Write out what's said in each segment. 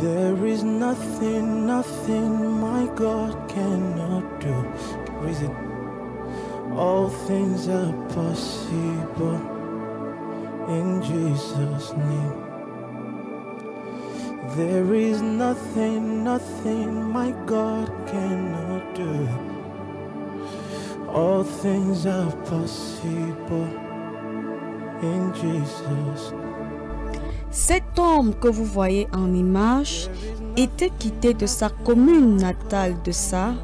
There is nothing, nothing my God cannot do. Raise it. All things are possible in Jesus' name. There is nothing, nothing my God cannot do. All things are possible in Jesus' name. Cet homme que vous voyez en image était quitté de sa commune natale de Sarre,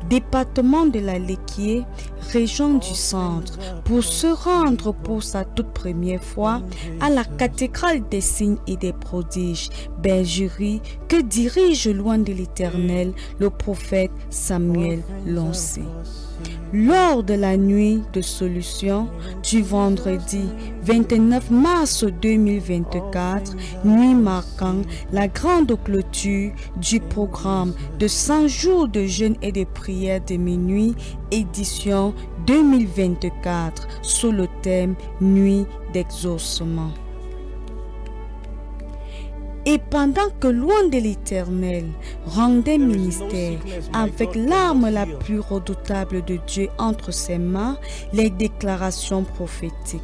département de la Léquier, région du centre, pour se rendre pour sa toute première fois à la cathédrale des signes et des prodiges, bergerie que dirige loin de l'Éternel le prophète Samuel lancé. Lors de la nuit de solution du vendredi 29 mars 2024, nuit marquant la grande clôture du programme de 100 jours de jeûne et de prière de minuit, édition 2024, sous le thème Nuit d'exaucement. Et pendant que loin de l'Éternel rendait ministère avec l'arme la plus redoutable de Dieu entre ses mains, les déclarations prophétiques.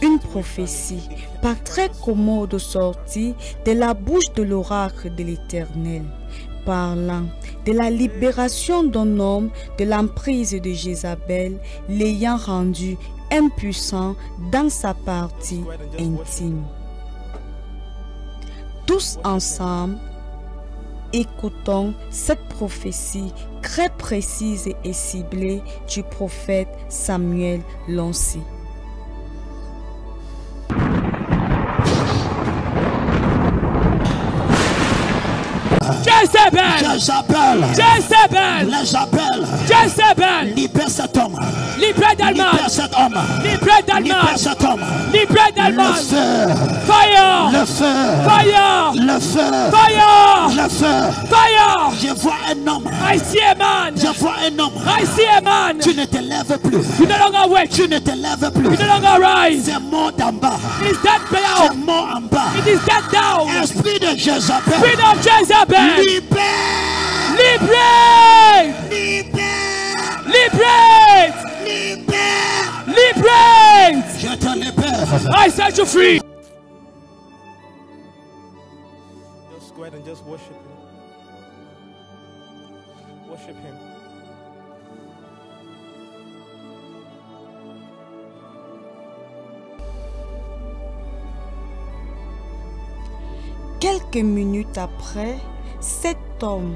Une prophétie par très commode sortie de la bouche de l'oracle de l'Éternel, parlant de la libération d'un homme de l'emprise de Jézabel, l'ayant rendu impuissant dans sa partie intime. Tous ensemble, écoutons cette prophétie très précise et ciblée du prophète Samuel lancé. Jezebel, libère cet homme, libère cet homme, fire, le fire, je vois un homme, tu ne te lèves plus, tu ne te lèves plus, c'est mort d'en bas, c'est mort en bas, esprit de Jezabel, liberate. Je te libère. I set you free. Just go ahead and just worship him. Worship him. Quelques minutes après, cet homme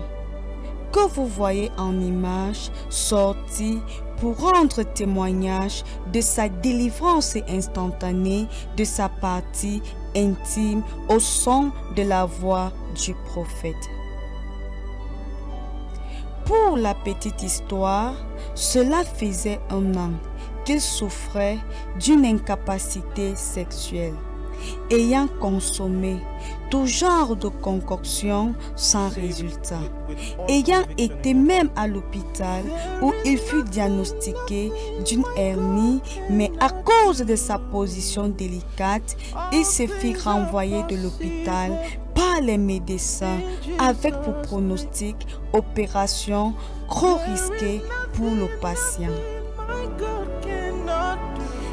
que vous voyez en image sortit pour rendre témoignage de sa délivrance instantanée de sa partie intime au son de la voix du prophète. Pour la petite histoire, cela faisait un an qu'il souffrait d'une incapacité sexuelle, ayant consommé tout genre de concoction sans résultat, ayant été même à l'hôpital où il fut diagnostiqué d'une hernie, mais à cause de sa position délicate, il se fit renvoyer de l'hôpital par les médecins avec pour pronostic opération trop risquée pour le patient.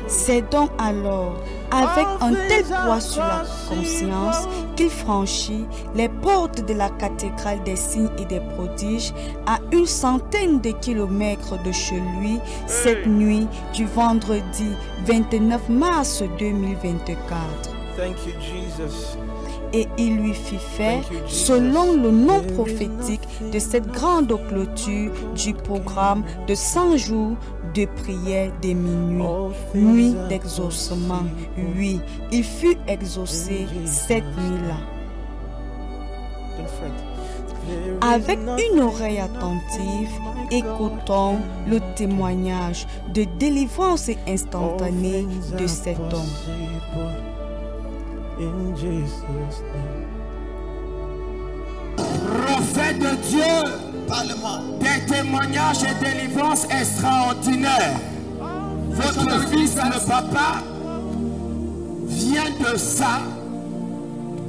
C'est donc alors, avec un tel poids sur la conscience, qu'il franchit les portes de la cathédrale des signes et des prodiges à une centaine de kilomètres de chez lui cette nuit du vendredi 29 mars 2024. Thank you, Jesus. Et il lui fit faire, selon le nom prophétique de cette grande clôture du programme de 100 jours de prière de minuit, nuit d'exaucement. Oui, il fut exaucé cette nuit-là. Avec une oreille attentive, écoutons le témoignage de délivrance instantanée de cet homme. In Jesus' name. Prophète de Dieu, parle-moi. Des témoignages et délivrances extraordinaires. Votre fils, le papa, vient de ça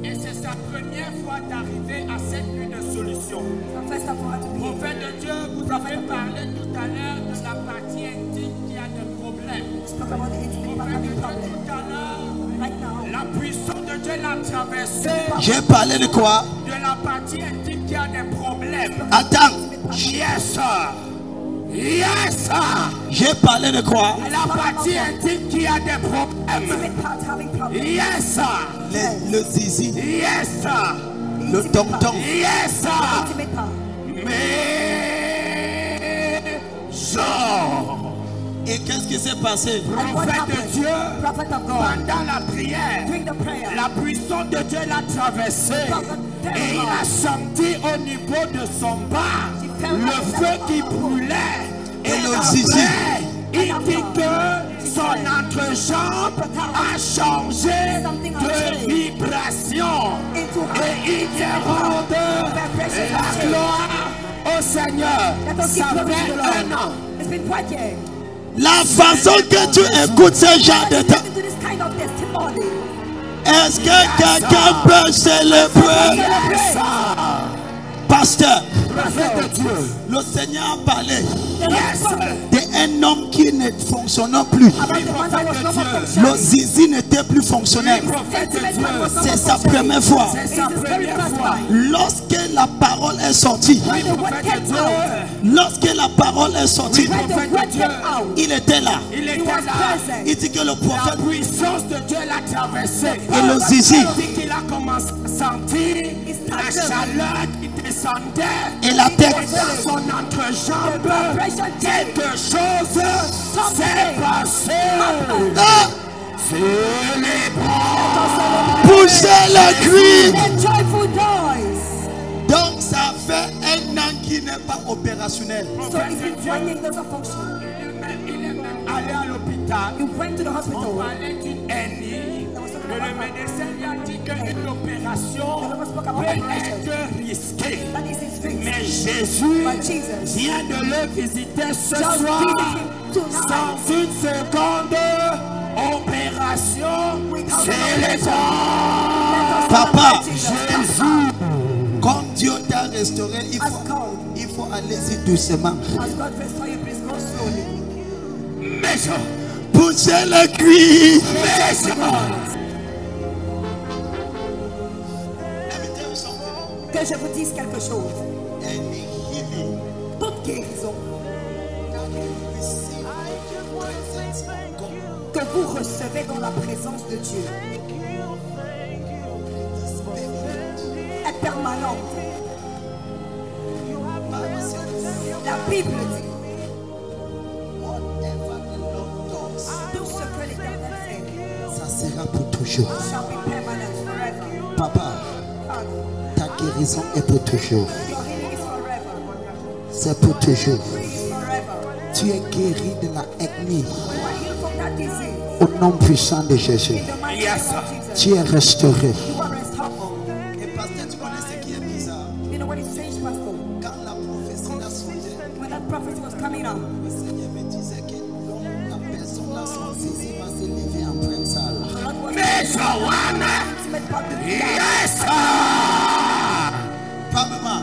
Et c'est sa première fois d'arriver à cette nuit de solution. Prophète de Dieu, vous avez parlé tout à l'heure de la partie intime qui a des problèmes. Prophète de Dieu, tout à l'heure, la puissance de Dieu l'a traversé. J'ai parlé de quoi? De la partie intime qui a des problèmes. Attends. Yes, sir. Yes, sir. J'ai parlé de quoi? La partie intime qui a des problèmes. Yes, sir. Le zizi. Yes, sir. Le tonton. Yes, sir. Mais genre. Et qu'est-ce qui s'est passé? Prophète de Dieu, pendant la prière, la puissance de Dieu l'a traversé et il a senti au niveau de son bas le feu qui brûlait. Et le zizi. Il dit que son entrejambe a changé de vibration et il te rend la gloire au Seigneur. Ça fait un an. La façon que tu écoutes ce genre de temps. Est-ce que quelqu'un peut célébrer? Pasteur, le Seigneur a parlé d'un homme qui ne fonctionnait plus. Le zizi n'était plus fonctionnel. C'est sa première fois. Lorsque la parole est sortie, il était là. Il dit que le prophète, la puissance de Dieu l'a traversé. Et le zizi. Il dit qu'il a commencé à sentir la chaleur qui descendait. Et la tête. Dans son entrejambe, quelque chose s'est passé. Ah! Célébrons. Poussez le cri. Donc ça fait un an qu'il n'est pas opérationnel. Il est même allé à l'hôpital. On parlait d'une hernie. Mais le médecin lui a dit qu'une opération peut être risquée. Mais Jésus vient de le visiter ce soir. Sans une seconde opération, c'est les temps. Papa, Jésus, comme Dieu t'a restauré, il faut aller-y doucement. Méchant. Poussez le cri. Que je vous dise quelque chose. Toute guérison que vous recevez dans la présence de Dieu est permanente. La Bible dit tout ce que l'Éternel fait, ça sera pour toujours. shall be permanent forever. Papa, ta guérison est pour toujours. Your healing is forever. C'est pour toujours. Free is forever. Tu es guéri de la ethnie You are healed from that disease. au nom puissant de Jésus. In the mighty name of Jesus. Tu es restauré. You are restored. Et pasteur, tu connais ce qui est bizarre? You know what is strange, Pastor? Quand la prophétie l'a sondé, When that prophecy was coming up, le Seigneur me disait que la personne là, son zizi va se lever en pleine salle. the Lord was Méchant. intimate part of the Yes, sir. Pas maman.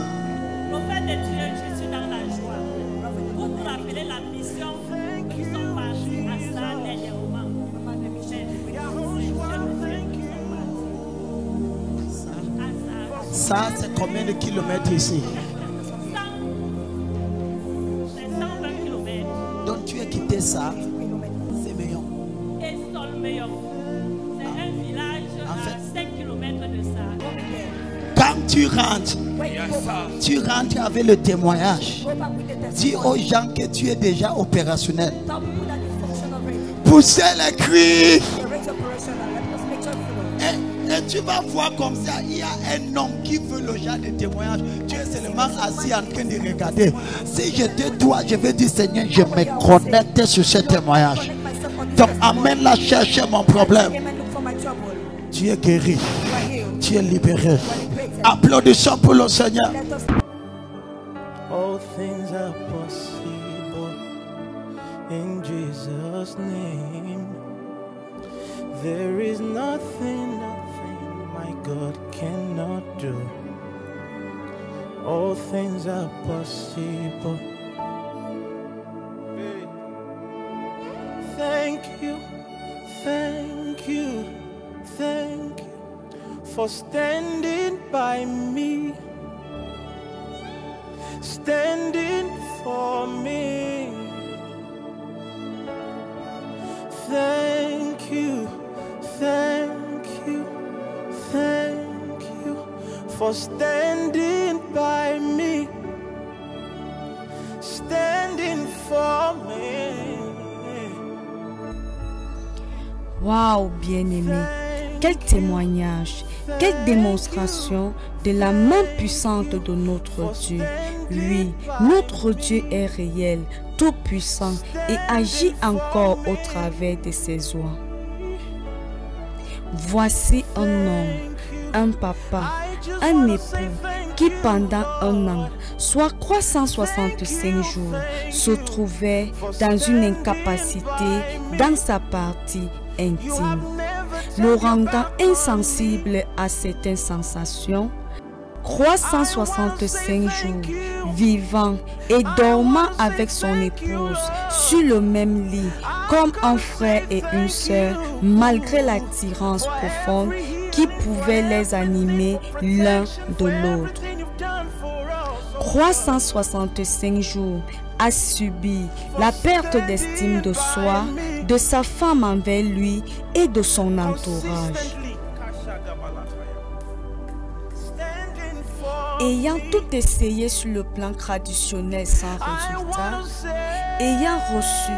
Prophète de Dieu, je suis dans la joie. Pour vous rappeler la mission, nous sommes partis à ça dernièrement. Ça, c'est combien de kilomètres ici? C'est 120 km. Donc tu as quitté ça, c'est meilleur. Et Solmeillon, c'est un village à 5 km de ça. Quand tu rentres avec le témoignage. Go back with the Dis testimony. aux gens que tu es déjà opérationnel. Tell people that it's functional already. Poussez le cri. The rate operational. Let us make sure you know. Et tu vas voir comme ça, il y a un homme qui veut le genre de témoignage. Tu es seulement assis en train de regarder. Si j'étais toi, je vais dire Seigneur, je me connecte sur ce témoignage. Connect myself on this Donc testimony. amène-la chercher mon problème. Amen. Look for my trouble. Tu es guéri. You are healed. Tu es libéré. You are liberated. Applaudissons pour le Seigneur. Let us All things are possible in Jesus' name. There is nothing, my God cannot do. All things are possible. Thank you, thank you, thank you for standing by me, standing for me. Thank you, thank you, thank you for standing by me, standing for me. Waouh, bien-aimé, quel témoignage, quelle démonstration de la main puissante de notre Dieu. Oui, notre Dieu est réel, tout-puissant et agit encore au travers de ses oies. Voici un homme, un papa, un époux qui pendant un an, soit 365 jours, se trouvait dans une incapacité dans sa partie intime, le rendant insensible à certaines sensations. 365 jours, vivant et dormant avec son épouse sur le même lit, comme un frère et une sœur, malgré l'attirance profonde qui pouvait les animer l'un de l'autre. 365 jours a subi la perte d'estime de soi, de sa femme envers lui et de son entourage. Ayant tout essayé sur le plan traditionnel sans résultat, ayant reçu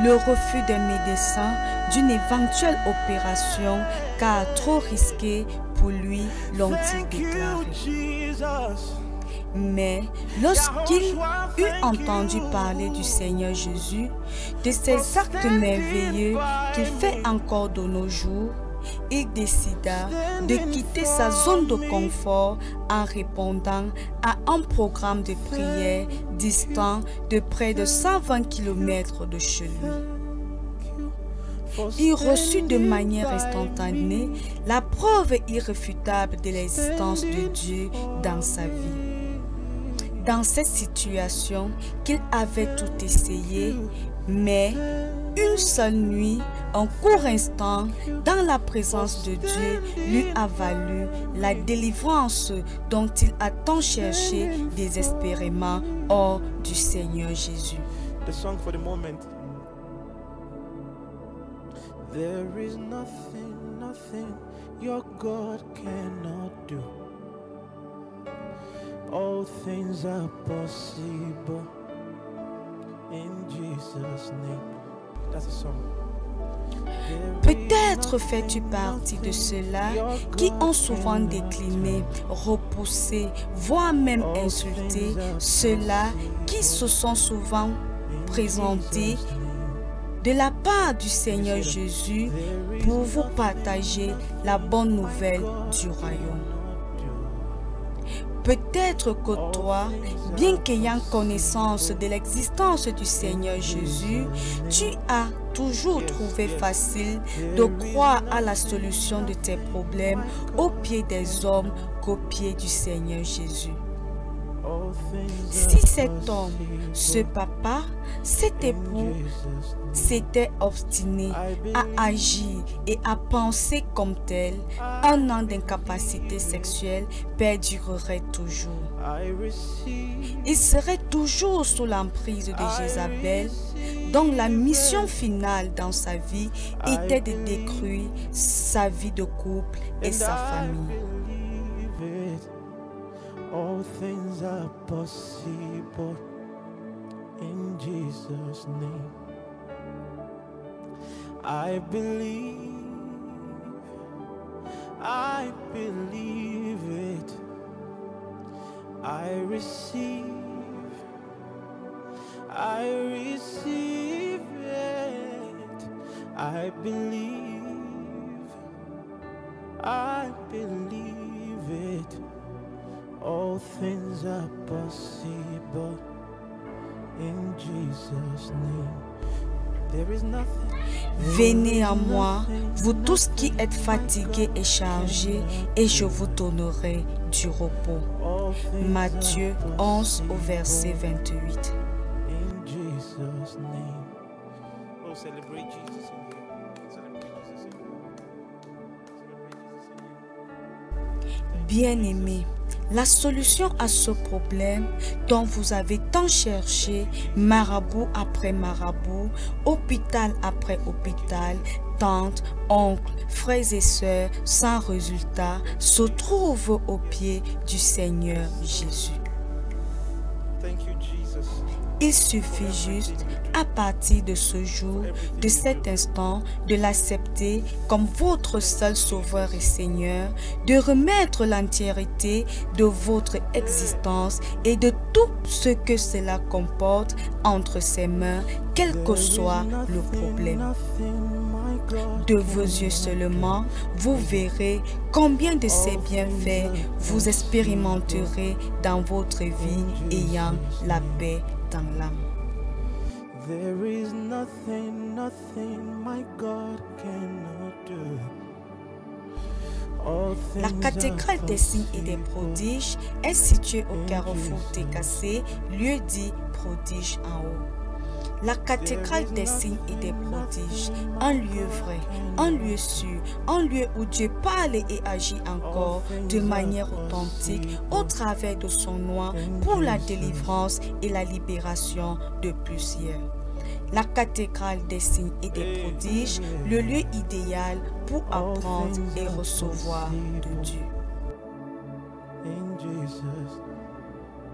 le refus des médecins d'une éventuelle opération car trop risquée pour lui, l'ont-ils déclaré. Mais lorsqu'il eut entendu parler du Seigneur Jésus, de ses actes merveilleux qu'il fait encore de nos jours, il décida de quitter sa zone de confort en répondant à un programme de prière distant de près de 120 km de chez lui. Il reçut de manière instantanée la preuve irréfutable de l'existence de Dieu dans sa vie. Dans cette situation qu'il avait tout essayé, mais une seule nuit, un court instant, dans la présence de Dieu, lui a valu la délivrance dont il a tant cherché désespérément hors du Seigneur Jésus. The song for the moment. There is nothing, nothing your God cannot do. All things are possible in Jesus' name. That's a song. Peut-être fais-tu partie de ceux-là qui ont souvent décliné, repoussé, voire même insulté ceux-là qui se sont souvent présentés de la part du Seigneur Jésus pour vous partager la bonne nouvelle du royaume. Peut-être que toi, bien qu'ayant connaissance de l'existence du Seigneur Jésus, tu as toujours trouvé facile de croire à la solution de tes problèmes au pied des hommes qu'au pied du Seigneur Jésus. Si cet homme, ce papa, cet époux s'était obstiné à agir et à penser comme tel, un an d'incapacité sexuelle perdurerait toujours. Il serait toujours sous l'emprise de Jézabel, dont la mission finale dans sa vie était de détruire sa vie de couple et sa famille. All things are possible in Jesus' name. I believe it. I receive it. I believe it. All things are possible in Jesus' name. Venez à moi, vous tous qui êtes fatigués et chargés, et je vous donnerai du repos. Matthieu 11 au verset 28. In Jesus' name. Oh, celebrate Jesus in here. Celebrate Jesus in here. Bien-aimés, la solution à ce problème dont vous avez tant cherché, marabout après marabout, hôpital après hôpital, tantes, oncles, frères et sœurs, sans résultat, se trouve aux pieds du Seigneur Jésus. Thank you, Jesus. Il suffit juste, à partir de ce jour, de cet instant, de l'accepter comme votre seul Sauveur et Seigneur, de remettre l'entièreté de votre existence et de tout ce que cela comporte entre ses mains, quel que soit le problème. De vos yeux seulement, vous verrez combien de ces bienfaits vous expérimenterez dans votre vie, ayant la paix dans l'âme. There is nothing, nothing my God cannot do. All La things cathédrale are des signes et des prodiges est située au carrefour TKC, lieu dit prodige en haut. La cathédrale des signes et des prodiges, un lieu vrai, un lieu sûr, un lieu où Dieu parle et agit encore de manière authentique au travers de son nom pour la délivrance et la libération de plusieurs. La cathédrale des signes et des prodiges, le lieu idéal pour apprendre et recevoir de Dieu. in Jesus'